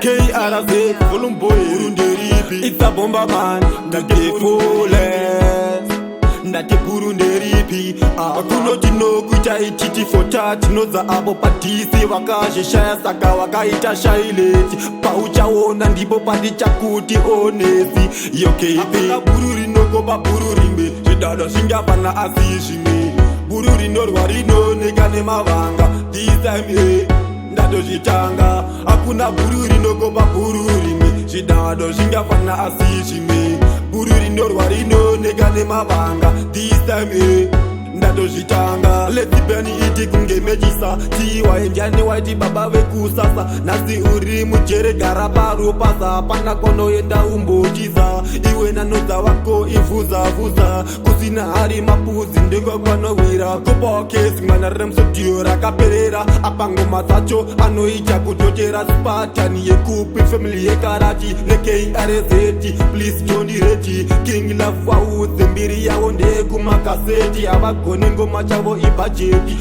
KRZ, Volumboy, Burunderipi. It's a bomber man, that they ndati Burunderipi. Kunoti no kuita ititi for chat. Noza abo patisi wakashishaya saka wakaita shaileti. Pauchaona ndipo paticha kuti onesi. Yo KP bururi no kopa bururi me. Shidada shinga pana asishime. Bururi no rwarino negane mavanga. This time ndado shitanga. Akuna bururi no kopa bururi me. Shidada shinga pana asishime. Bururi no rwarino negane mavanga. This time ndadozvitanga letsibeni iti kunge mechisa tiwa enjani waiti baba vekusasa nasi uri mujere gara paropasa hapana konoenda umbotiza iwe nanodza wako ivhuza kusina hari mapudzi ndingokwanowira kopakesi mwana remsodio rakaperera apa ngoma dzacho anoita kutotera spatani yekupi family yekarati neKRZ please tondireti king love waudze mbiri yavo ndekumakaseti avagone ngoma chavo ibhajeti